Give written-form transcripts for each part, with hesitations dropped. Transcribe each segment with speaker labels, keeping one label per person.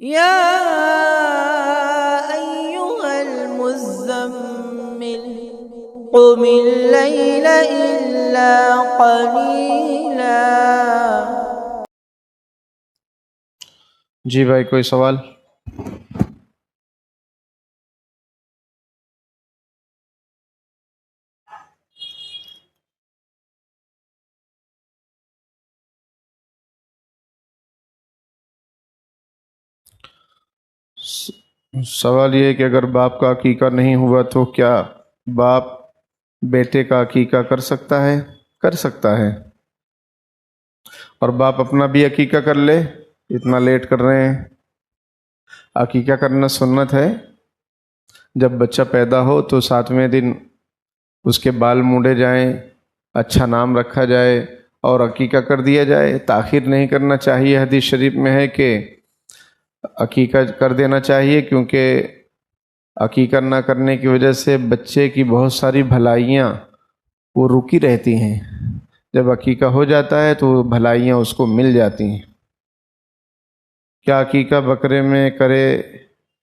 Speaker 1: يا أيها المزمل قم الليل إلا قليلا۔
Speaker 2: جی بھائی، کوئی سوال؟ سوال یہ ہے کہ اگر باپ کا عقیقہ نہیں ہوا تو کیا باپ بیٹے کا عقیقہ کر سکتا ہے؟ کر سکتا ہے، اور باپ اپنا بھی عقیقہ کر لے۔ اتنا لیٹ کر رہے ہیں، عقیقہ کرنا سنت ہے۔ جب بچہ پیدا ہو تو 7ویں دن اس کے بال مونڈے جائیں، اچھا نام رکھا جائے اور عقیقہ کر دیا جائے۔ تاخیر نہیں کرنا چاہیے۔ حدیث شریف میں ہے کہ عقیقہ کر دینا چاہیے، کیونکہ عقیقہ نہ کرنے کی وجہ سے بچے کی بہت ساری بھلائیاں وہ رکی رہتی ہیں۔ جب عقیقہ ہو جاتا ہے تو بھلائیاں اس کو مل جاتی ہیں۔ کیا عقیقہ بکرے میں کرے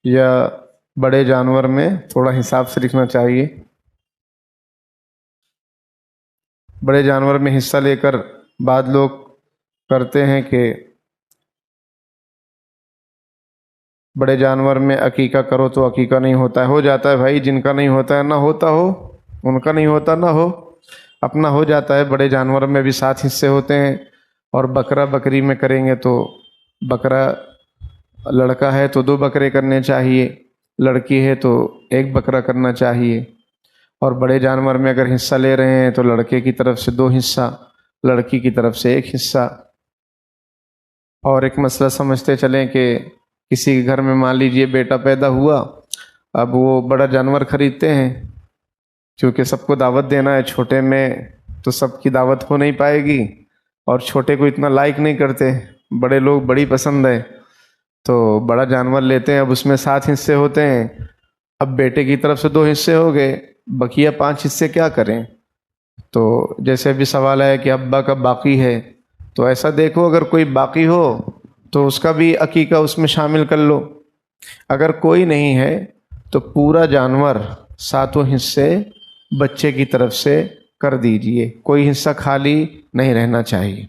Speaker 2: یا بڑے جانور میں؟ تھوڑا حساب سے لکھنا چاہیے۔ بڑے جانور میں حصہ لے کر بعض لوگ کرتے ہیں کہ بڑے جانور میں عقیقہ کرو تو عقیقہ نہیں ہوتا ہے۔ ہو جاتا ہے بھائی، جن کا نہیں ہوتا ہے نہ ہوتا ہو، ان کا نہیں ہوتا نہ ہو، اپنا ہو جاتا ہے۔ بڑے جانور میں بھی 7 حصے ہوتے ہیں، اور بکرا بکری میں کریں گے تو بکرا لڑکا ہے تو 2 بکرے کرنے چاہیے، لڑکی ہے تو 1 بکرا کرنا چاہیے۔ اور بڑے جانور میں اگر حصہ لے رہے ہیں تو لڑکے کی طرف سے 2 حصہ، لڑکی کی طرف سے 1 حصہ۔ اور ایک مسئلہ سمجھتے چلیں کہ کسی کے گھر میں مان لیجئے بیٹا پیدا ہوا، اب وہ بڑا جانور خریدتے ہیں، کیونکہ سب کو دعوت دینا ہے۔ چھوٹے میں تو سب کی دعوت ہو نہیں پائے گی، اور چھوٹے کو اتنا لائک نہیں کرتے، بڑے لوگ بڑی پسند ہے، تو بڑا جانور لیتے ہیں۔ اب اس میں 7 حصے ہوتے ہیں، اب بیٹے کی طرف سے 2 حصے ہو گئے، بقیہ 5 حصے کیا کریں؟ تو جیسے ابھی سوال ہے کہ ابا کا باقی ہے، تو ایسا دیکھو اگر کوئی باقی ہو تو اس کا بھی عقیقہ اس میں شامل کر لو۔ اگر کوئی نہیں ہے تو پورا جانور 7 حصے بچے کی طرف سے کر دیجئے، کوئی حصہ خالی نہیں رہنا چاہیے۔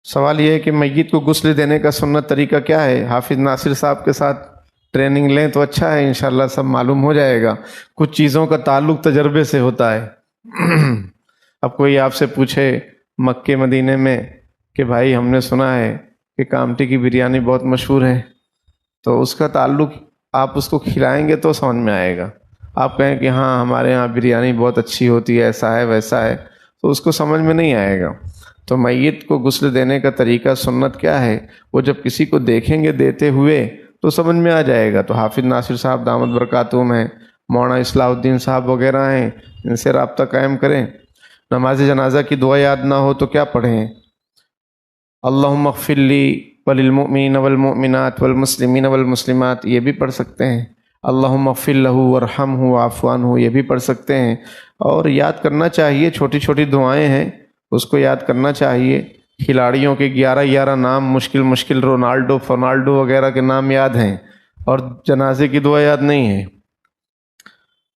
Speaker 2: سوال یہ ہے کہ میت کو غسل دینے کا سنت طریقہ کیا ہے؟ حافظ ناصر صاحب کے ساتھ ٹریننگ لیں تو اچھا ہے، انشاءاللہ سب معلوم ہو جائے گا۔ کچھ چیزوں کا تعلق تجربے سے ہوتا ہے۔ اب کوئی آپ سے پوچھے مکے مدینے میں کہ بھائی ہم نے سنا ہے کہ کامٹی کی بریانی بہت مشہور ہے، تو اس کا تعلق آپ اس کو کھلائیں گے تو سمجھ میں آئے گا۔ آپ کہیں کہ ہاں ہمارے ہاں بریانی بہت اچھی ہوتی ہے، ایسا ہے ویسا ہے، تو اس کو سمجھ میں نہیں آئے گا۔ تو میت کو غسل دینے کا طریقہ سنت کیا ہے، وہ جب کسی کو دیکھیں گے دیتے ہوئے تو سمجھ میں آ جائے گا۔ تو حافظ ناصر صاحب دامت برکاتہم ہیں، مولانا اصلاح الدین صاحب وغیرہ ہیں، ان سے رابطہ قائم کریں۔ نماز جنازہ کی دعا یاد نہ ہو تو کیا پڑھیں؟ اللہم اغفر لی وللمؤمنین والمؤمنات والمسلمین والمسلمات، یہ بھی پڑھ سکتے ہیں۔ اللہم اغفر لہ وارحمہ واعف عنہ، یہ بھی پڑھ سکتے ہیں۔ اور یاد کرنا چاہیے، چھوٹی چھوٹی دعائیں ہیں، اس کو یاد کرنا چاہیے۔ کھلاڑیوں کے 11 نام مشکل، رونالڈو فرنالڈو وغیرہ کے نام یاد ہیں، اور جنازے کی دعا یاد نہیں ہے۔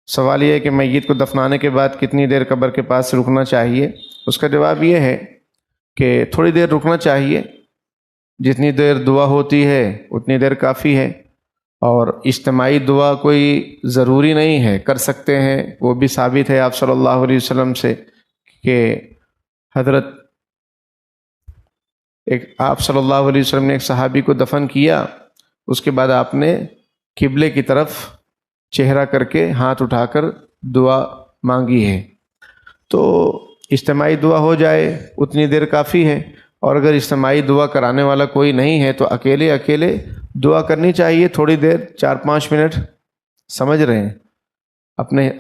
Speaker 2: سوال یہ ہے کہ میت کو دفنانے کے بعد کتنی دیر قبر کے پاس رکنا چاہیے؟ اس کا جواب یہ ہے کہ تھوڑی دیر رکنا چاہیے، جتنی دیر دعا ہوتی ہے اتنی دیر کافی ہے۔ اور اجتماعی دعا کوئی ضروری نہیں ہے، کر سکتے ہیں، وہ بھی ثابت ہے آپ صلی اللہ علیہ وسلم سے کہ آپ صلی اللہ علیہ وسلم نے ایک صحابی کو دفن کیا، اس کے بعد آپ نے قبلے کی طرف چہرہ کر کے ہاتھ اٹھا کر دعا مانگی ہے۔ تو اجتماعی دعا ہو جائے اتنی دیر کافی ہے، اور اگر اجتماعی دعا کرانے والا کوئی نہیں ہے تو اکیلے دعا کرنی چاہیے تھوڑی دیر، 4-5 منٹ۔ سمجھ رہے ہیں؟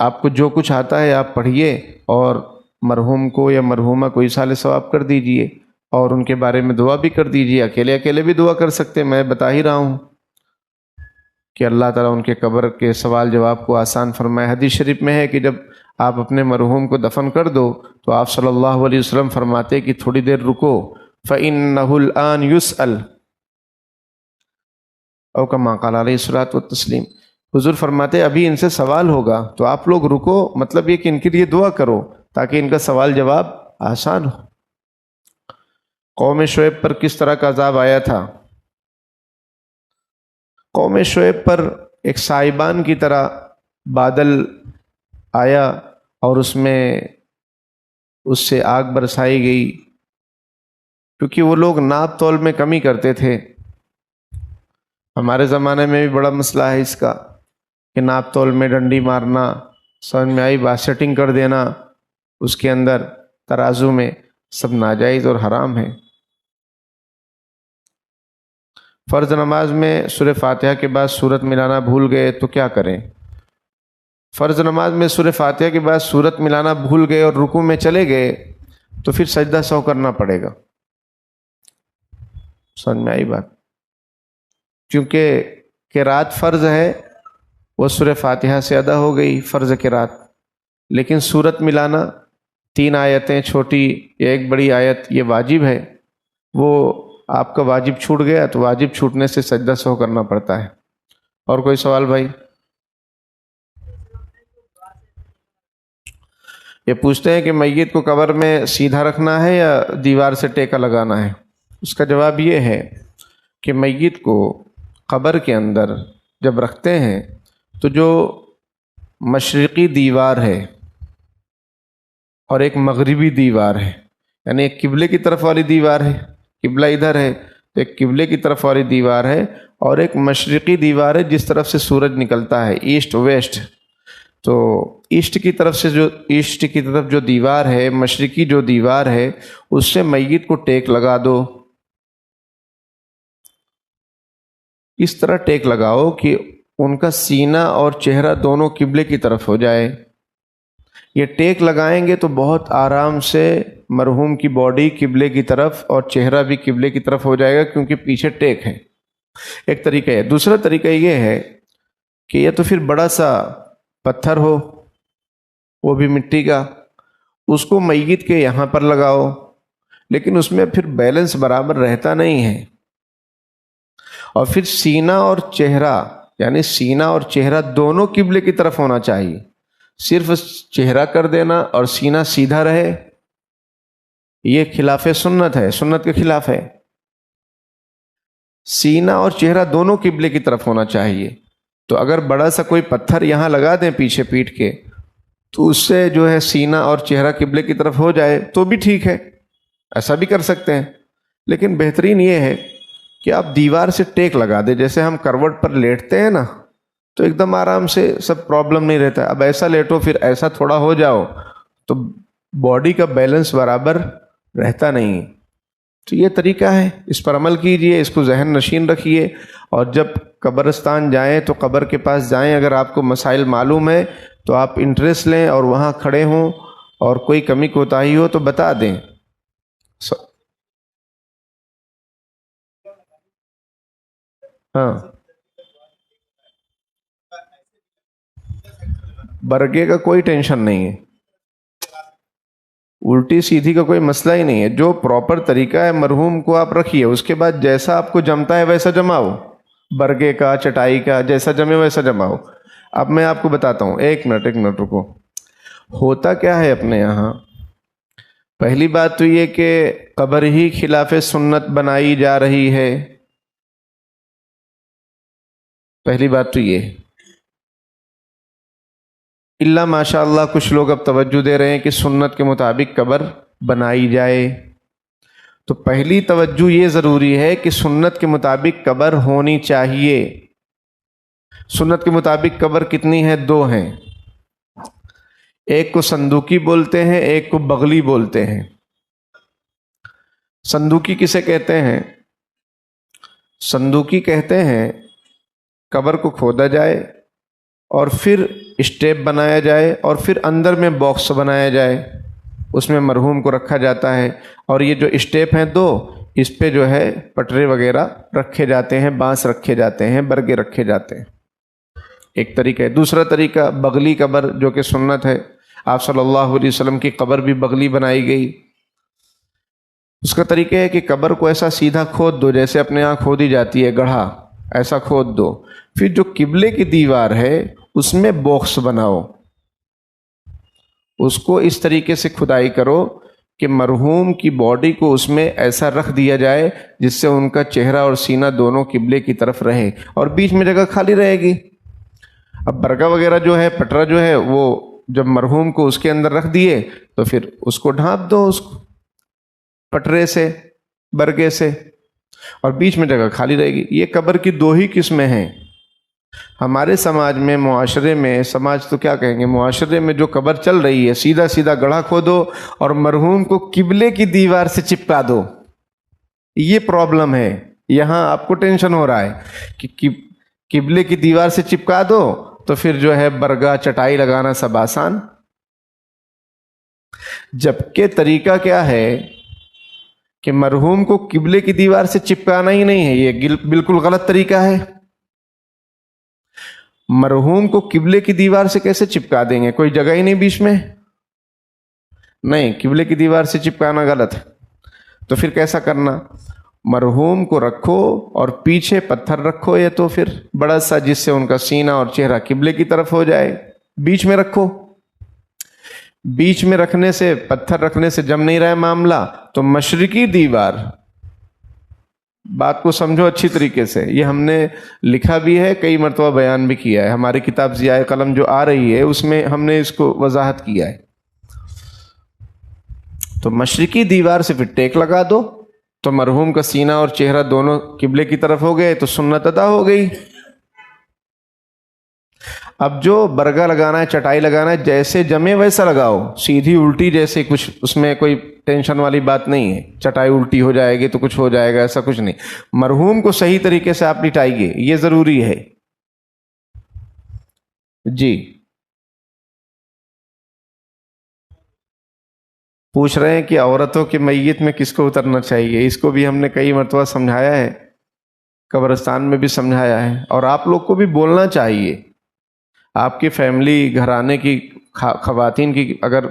Speaker 2: آپ کو جو کچھ آتا ہے آپ پڑھیے، اور مرحوم کو یا مرحومہ کو ایصال ثواب کر دیجئے، اور ان کے بارے میں دعا بھی کر دیجئے۔ اکیلے بھی دعا کر سکتے، میں بتا ہی رہا ہوں کہ اللہ تعالیٰ ان کے قبر کے سوال جواب کو آسان فرمائے۔ حدیث شریف میں ہے کہ جب آپ اپنے مرحوم کو دفن کر دو، تو آپ صلی اللہ علیہ وسلم فرماتے کہ تھوڑی دیر رکو، فَإِنَّهُ الْآنِ يُسْأَلُ، او کما قال علیہ الصلوۃ والتسلیم، حضور فرماتے ابھی ان سے سوال ہوگا، تو آپ لوگ رکو، مطلب یہ کہ ان کے لیے دعا کرو تاکہ ان کا سوال جواب آسان ہو۔ قوم شعیب پر کس طرح کا عذاب آیا تھا؟ قوم شعیب پر ایک سائبان کی طرح بادل آیا اور اس سے آگ برسائی گئی، کیونکہ وہ لوگ ناپ تول میں کمی کرتے تھے۔ ہمارے زمانے میں بھی بڑا مسئلہ ہے اس کا کہ ناپ تول میں ڈنڈی مارنا، سمجھ میں آئی بات، سیٹنگ کر دینا اس کے اندر ترازو میں، سب ناجائز اور حرام ہے۔ فرض نماز میں سورہ فاتحہ کے بعد سورت ملانا بھول گئے تو کیا کریں؟ فرض نماز میں سورہ فاتحہ کے بعد سورت ملانا بھول گئے اور رکوع میں چلے گئے تو پھر سجدہ سہو کرنا پڑے گا۔ سمجھ میں آئی بات؟ کیونکہ قرات فرض ہے، وہ سورہ فاتحہ سے ادا ہو گئی فرض قرات، لیکن سورت ملانا 3 آیتیں چھوٹی یا 1 بڑی آیت یہ واجب ہے، وہ آپ کا واجب چھوٹ گیا تو واجب چھوٹنے سے سجدہ سہو کرنا پڑتا ہے۔ اور کوئی سوال بھائی؟ یہ پوچھتے ہیں کہ میت کو قبر میں سیدھا رکھنا ہے یا دیوار سے ٹیکا لگانا ہے؟ اس کا جواب یہ ہے کہ میت کو قبر کے اندر جب رکھتے ہیں تو جو مشرقی دیوار ہے اور ایک مغربی دیوار ہے، یعنی ایک قبلے کی طرف والی دیوار ہے، قبلہ ادھر ہے تو ایک قبلے کی طرف والی دیوار ہے، اور ایک مشرقی دیوار ہے جس طرف سے سورج نکلتا ہے، ایسٹ ویسٹ۔ تو ایسٹ کی طرف جو دیوار ہے، مشرقی جو دیوار ہے، اس سے میت کو ٹیک لگا دو، اس طرح ٹیک لگاؤ کہ ان کا سینہ اور چہرہ دونوں قبلے کی طرف ہو جائے۔ یہ ٹیک لگائیں گے تو بہت آرام سے مرحوم کی باڈی قبلے کی طرف اور چہرہ بھی قبلے کی طرف ہو جائے گا، کیونکہ پیچھے ٹیک ہے۔ ایک طریقہ ہے۔ دوسرا طریقہ یہ ہے کہ یا تو پھر بڑا سا پتھر ہو، وہ بھی مٹی کا، اس کو میت کے یہاں پر لگاؤ، لیکن اس میں پھر بیلنس برابر رہتا نہیں ہے، اور پھر سینہ اور چہرہ، یعنی سینہ اور چہرہ دونوں قبلے کی طرف ہونا چاہیے۔ صرف چہرہ کر دینا اور سینہ سیدھا رہے، یہ خلاف سنت ہے، سنت کے خلاف ہے۔ سینہ اور چہرہ دونوں قبلے کی طرف ہونا چاہیے۔ تو اگر بڑا سا کوئی پتھر یہاں لگا دیں پیچھے پیٹھ کے، تو اس سے جو ہے سینہ اور چہرہ قبلے کی طرف ہو جائے تو بھی ٹھیک ہے، ایسا بھی کر سکتے ہیں۔ لیکن بہترین یہ ہے کہ آپ دیوار سے ٹیک لگا دیں، جیسے ہم کروٹ پر لیٹتے ہیں نا، تو ایک دم آرام سے، سب پرابلم نہیں رہتا۔ اب ایسا لیٹو پھر ایسا تھوڑا ہو جاؤ تو باڈی کا بیلنس برابر رہتا نہیں۔ تو یہ طریقہ ہے، اس پر عمل کیجئے، اس کو ذہن نشین رکھیے، اور جب قبرستان جائیں تو قبر کے پاس جائیں، اگر آپ کو مسائل معلوم ہے تو آپ انٹرسٹ لیں اور وہاں کھڑے ہوں، اور کوئی کمی کوتاہی ہو تو بتا دیں۔ ہاں، برگے کا کوئی ٹینشن نہیں ہے، الٹی سیدھی کا کوئی مسئلہ ہی نہیں ہے۔ جو پراپر طریقہ ہے مرحوم کو آپ رکھیے، اس کے بعد جیسا آپ کو جمتا ہے ویسا جماؤ، برگے کا، چٹائی کا، جیسا جمے ویسا جماؤ۔ اب میں آپ کو بتاتا ہوں، ایک منٹ رکو۔ ہوتا کیا ہے اپنے یہاں، پہلی بات تو یہ کہ قبر ہی خلاف سنت بنائی جا رہی ہے، پہلی بات تو یہ ہے۔ اللہ ماشاء اللہ کچھ لوگ اب توجہ دے رہے ہیں کہ سنت کے مطابق قبر بنائی جائے، تو پہلی توجہ یہ ضروری ہے کہ سنت کے مطابق قبر ہونی چاہیے۔ سنت کے مطابق قبر کتنی ہے؟ 2 ہیں، ایک کو صندوقی بولتے ہیں، ایک کو بغلی بولتے ہیں۔ صندوقی کسے کہتے ہیں؟ صندوقی کہتے ہیں قبر کو کھودا جائے اور پھر اسٹیپ بنایا جائے اور پھر اندر میں باکس بنایا جائے، اس میں مرحوم کو رکھا جاتا ہے، اور یہ جو اسٹیپ ہیں 2، اس پہ جو ہے پٹرے وغیرہ رکھے جاتے ہیں، بانس رکھے جاتے ہیں، برگے رکھے جاتے ہیں۔ ایک طریقہ ہے۔ دوسرا طریقہ بغلی قبر، جو کہ سنت ہے۔ آپ صلی اللہ علیہ وسلم کی قبر بھی بغلی بنائی گئی۔ اس کا طریقہ ہے کہ قبر کو ایسا سیدھا کھود دو جیسے اپنے یہاں کھودی جاتی ہے گڑھا، ایسا کھود دو، پھر جو قبلے کی دیوار ہے اس میں باکس بناؤ، اس کو اس طریقے سے کھدائی کرو کہ مرحوم کی باڈی کو اس میں ایسا رکھ دیا جائے جس سے ان کا چہرہ اور سینہ دونوں قبلے کی طرف رہے اور بیچ میں جگہ خالی رہے گی۔ اب برگا وغیرہ جو ہے، پٹرا جو ہے، وہ جب مرحوم کو اس کے اندر رکھ دیے تو پھر اس کو ڈھانپ دو اس کو پٹرے سے، برگے سے، اور بیچ میں جگہ خالی رہے گی۔ یہ قبر کی دو ہی قسمیں ہیں ہمارے سماج میں، معاشرے میں، سماج تو کیا کہیں گے، معاشرے میں جو قبر چل رہی ہے، سیدھا سیدھا گڑھا کھودو اور مرحوم کو قبلے کی دیوار سے چپکا دو۔ یہ پرابلم ہے، یہاں آپ کو ٹینشن ہو رہا ہے کہ قبلے کی دیوار سے چپکا دو تو پھر جو ہے برگا چٹائی لگانا سب آسان، جبکہ طریقہ کیا ہے کہ مرحوم کو قبلے کی دیوار سے چپکانا ہی نہیں ہے، یہ بالکل غلط طریقہ ہے۔ مرحوم کو قبلے کی دیوار سے کیسے چپکا دیں گے؟ کوئی جگہ ہی نہیں بیچ میں، نہیں، قبلے کی دیوار سے چپکانا غلط ہے۔ تو پھر کیسا کرنا؟ مرحوم کو رکھو اور پیچھے پتھر رکھو، یا تو پھر بڑا سا جس سے ان کا سینہ اور چہرہ قبلے کی طرف ہو جائے، بیچ میں رکھو۔ بیچ میں رکھنے سے، پتھر رکھنے سے جم نہیں رہا ہے معاملہ، تو مشرقی دیوار، بات کو سمجھو اچھی طریقے سے، یہ ہم نے لکھا بھی ہے، کئی مرتبہ بیان بھی کیا ہے، ہماری کتاب ضیاء قلم جو آ رہی ہے اس میں ہم نے اس کو وضاحت کیا ہے۔ تو مشرقی دیوار سے پھر ٹیک لگا دو تو مرحوم کا سینہ اور چہرہ دونوں قبلے کی طرف ہو گئے تو سنت ادا ہو گئی۔ اب جو برگا لگانا ہے، چٹائی لگانا ہے، جیسے جمے ویسا لگاؤ، سیدھی الٹی جیسے کچھ اس میں کوئی ٹینشن والی بات نہیں ہے، چٹائی الٹی ہو جائے گی تو کچھ ہو جائے گا، ایسا کچھ نہیں۔ مرحوم کو صحیح طریقے سے آپ لٹائیے، یہ ضروری ہے۔ جی پوچھ رہے ہیں کہ عورتوں کے میت میں کس کو اترنا چاہیے؟ اس کو بھی ہم نے کئی مرتبہ سمجھایا ہے، قبرستان میں بھی سمجھایا ہے، اور آپ لوگ کو بھی بولنا چاہیے۔ آپ کی فیملی، گھرانے کی خواتین کی اگر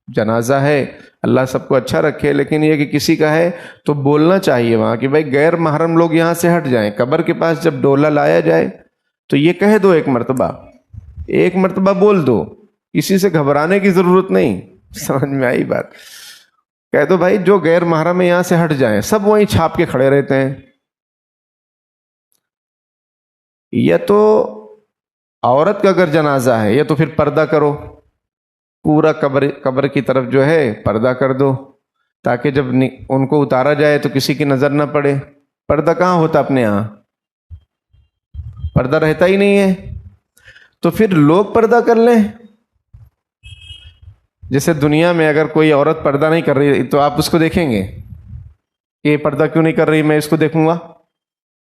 Speaker 2: جنازہ ہے، اللہ سب کو اچھا رکھے، لیکن یہ کہ کسی کا ہے تو بولنا چاہیے وہاں کہ بھائی غیر محرم لوگ یہاں سے ہٹ جائیں۔ قبر کے پاس جب ڈولا لایا جائے تو یہ کہہ دو، ایک مرتبہ بول دو، کسی سے گھبرانے کی ضرورت نہیں۔ سمجھ میں آئی بات؟ کہہ دو بھائی جو غیر محرم ہے یہاں سے ہٹ جائیں، سب وہیں چھاپ کے کھڑے رہتے ہیں۔ یا تو عورت کا اگر جنازہ ہے، یا تو پھر پردہ کرو، پورا قبر کی طرف جو ہے پردہ کر دو، تاکہ جب ان کو اتارا جائے تو کسی کی نظر نہ پڑے۔ پردہ کہاں ہوتا اپنے یہاں؟ پردہ رہتا ہی نہیں ہے، تو پھر لوگ پردہ کر لیں۔ جیسے دنیا میں اگر کوئی عورت پردہ نہیں کر رہی تو آپ اس کو دیکھیں گے کہ یہ پردہ کیوں نہیں کر رہی، میں اس کو دیکھوں گا؟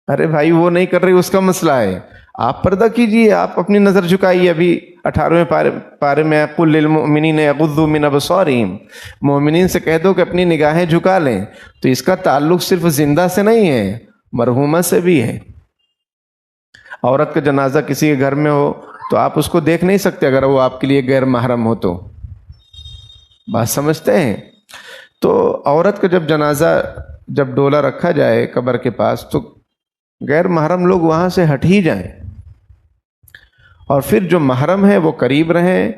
Speaker 2: ارے بھائی وہ نہیں کر رہی، اس کا مسئلہ ہے، آپ پردہ کیجئے، آپ اپنی نظر جھکائیے۔ ابھی 18ویں پارے میں قُل لِلْمُؤْمِنِينَ يَغُضُّوا مِنْ أَبْصَارِهِمْ، مومنین سے کہہ دو کہ اپنی نگاہیں جھکا لیں۔ تو اس کا تعلق صرف زندہ سے نہیں ہے، مرحومہ سے بھی ہے۔ عورت کا جنازہ کسی کے گھر میں ہو تو آپ اس کو دیکھ نہیں سکتے اگر وہ آپ کے لیے غیر محرم ہو تو، بات سمجھتے ہیں؟ تو عورت کا جب جنازہ، جب ڈولا رکھا جائے قبر کے پاس تو غیر محرم لوگ وہاں سے ہٹ ہی جائیں، اور پھر جو محرم ہیں وہ قریب رہیں۔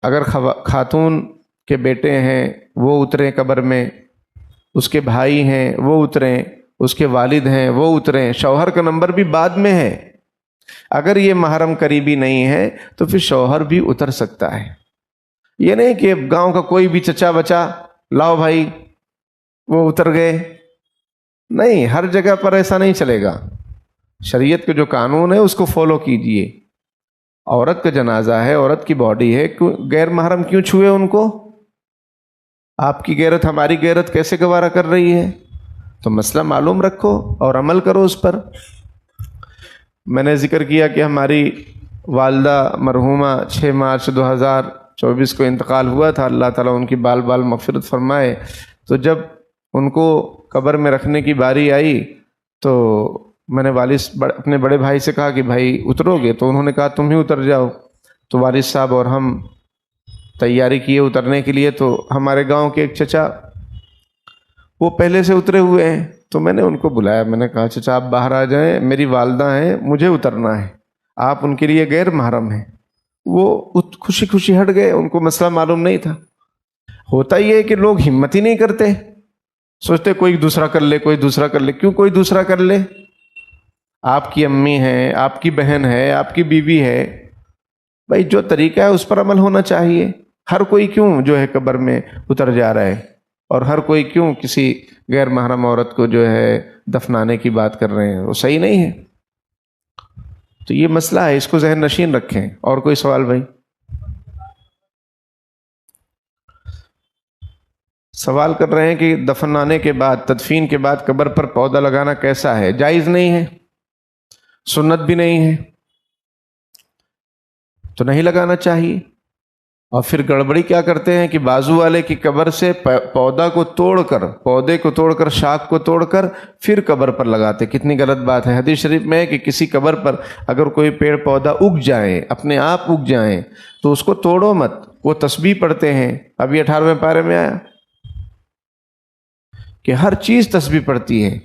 Speaker 2: اگر خاتون کے بیٹے ہیں وہ اتریں قبر میں، اس کے بھائی ہیں وہ اتریں، اس کے والد ہیں وہ اتریں، شوہر کا نمبر بھی بعد میں ہے۔ اگر یہ محرم قریبی نہیں ہے تو پھر شوہر بھی اتر سکتا ہے۔ یہ نہیں کہ گاؤں کا کوئی بھی چچا بچا لاؤ بھائی وہ اتر گئے، نہیں، ہر جگہ پر ایسا نہیں چلے گا۔ شریعت کے جو قانون ہے اس کو فالو کیجئے۔ عورت کا جنازہ ہے، عورت کی باڈی ہے، غیر محرم کیوں چھوئے ان کو؟ آپ کی غیرت ہماری غیرت کیسے گوارا کر رہی ہے؟ تو مسئلہ معلوم رکھو اور عمل کرو اس پر۔ میں نے ذکر کیا کہ ہماری والدہ مرحومہ 6 مارچ 2024 کو انتقال ہوا تھا، اللہ تعالیٰ ان کی بال بال مغفرت فرمائے۔ تو جب ان کو قبر میں رکھنے کی باری آئی تو میں نے اپنے بڑے بھائی سے کہا کہ بھائی اترو گے؟ تو انہوں نے کہا تم ہی اتر جاؤ۔ تو والد صاحب اور ہم تیاری کیے اترنے کے لیے، تو ہمارے گاؤں کے ایک چچا وہ پہلے سے اترے ہوئے ہیں، تو میں نے ان کو بلایا، میں نے کہا چچا آپ باہر آ جائیں، میری والدہ ہیں، مجھے اترنا ہے، آپ ان کے لیے غیر محرم ہیں۔ وہ خوشی خوشی ہٹ گئے، ان کو مسئلہ معلوم نہیں تھا۔ ہوتا یہ ہے کہ لوگ ہمت ہی نہیں کرتے، سوچتے کوئی دوسرا کر لے، کوئی دوسرا کر لے۔ کیوں کوئی دوسرا کر لے؟ آپ کی امی ہے، آپ کی بہن ہے، آپ کی بیوی ہے، بھائی جو طریقہ ہے اس پر عمل ہونا چاہیے۔ ہر کوئی کیوں جو ہے قبر میں اتر جا رہا ہے، اور ہر کوئی کیوں کسی غیر محرم عورت کو جو ہے دفنانے کی بات کر رہے ہیں، وہ صحیح نہیں ہے۔ تو یہ مسئلہ ہے، اس کو ذہن نشین رکھیں۔ اور کوئی سوال بھائی؟ سوال کر رہے ہیں کہ دفنانے کے بعد، تدفین کے بعد قبر پر پودا لگانا کیسا ہے؟ جائز نہیں ہے، سنت بھی نہیں ہے، تو نہیں لگانا چاہیے۔ اور پھر گڑبڑی کیا کرتے ہیں کہ بازو والے کی قبر سے پودے کو توڑ کر شاخ کو توڑ کر پھر قبر پر لگاتے۔ کتنی غلط بات ہے۔ حدیث شریف میں ہے کہ کسی قبر پر اگر کوئی پیڑ پودا اگ جائے، اپنے آپ اگ جائیں، تو اس کو توڑو مت۔ وہ تسبیح پڑھتے ہیں، ابھی 18ویں پارے میں آیا کہ ہر چیز تسبیح پڑھتی ہے۔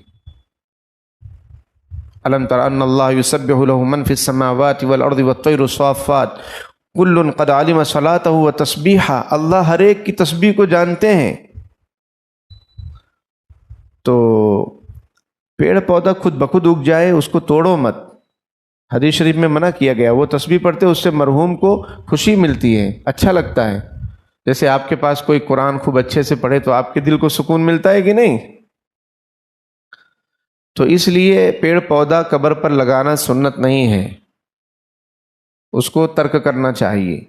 Speaker 2: الم تر ان اللہ یسبح له من فی السماوات والارض والطیر صافات کل قد علم صلاته وتسبیحہ۔ اللہ ہر ایک کی تسبیح کو جانتے ہیں۔ تو پیڑ پودا خود بخود اگ جائے، اس کو توڑو مت۔ حدیث شریف میں منع کیا گیا۔ وہ تسبیح پڑھتے، اس سے مرحوم کو خوشی ملتی ہے، اچھا لگتا ہے۔ جیسے آپ کے پاس کوئی قرآن خوب اچھے سے پڑھے تو آپ کے دل کو سکون ملتا ہے کہ نہیں؟ تو اس لیے پیڑ پودا قبر پر لگانا سنت نہیں ہے، اس کو ترک کرنا چاہیے،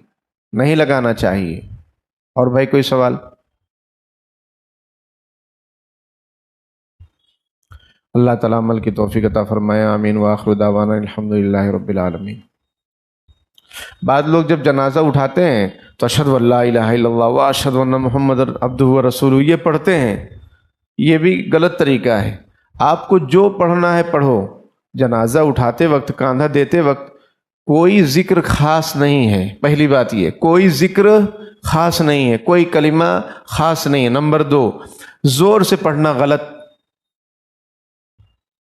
Speaker 2: نہیں لگانا چاہیے۔ اور بھائی کوئی سوال؟ اللہ تعالیٰ عمل کی توفیق عطا فرمائے، آمین۔ وآخر دعوانا الحمدللہ رب العالمین۔ بعض لوگ جب جنازہ اٹھاتے ہیں تو اشہد ان لا الہ الا اللہ واشہد ان محمد عبدہ ورسولہ یہ پڑھتے ہیں، یہ بھی غلط طریقہ ہے۔ آپ کو جو پڑھنا ہے پڑھو۔ جنازہ اٹھاتے وقت، کاندھا دیتے وقت کوئی ذکر خاص نہیں ہے۔ پہلی بات یہ، کوئی ذکر خاص نہیں ہے، کوئی کلمہ خاص نہیں ہے۔ نمبر 2، زور سے پڑھنا غلط۔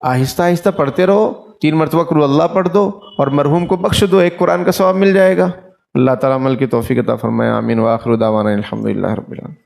Speaker 2: آہستہ آہستہ پڑھتے رہو، 3 مرتبہ قل اللہ پڑھ دو اور مرحوم کو بخش دو، ایک قرآن کا ثواب مل جائے گا۔ اللہ تعالیٰ عمل کی توفیق عطا فرمائے، آمین۔ وآخر دعوانا الحمدللہ رب العالمین۔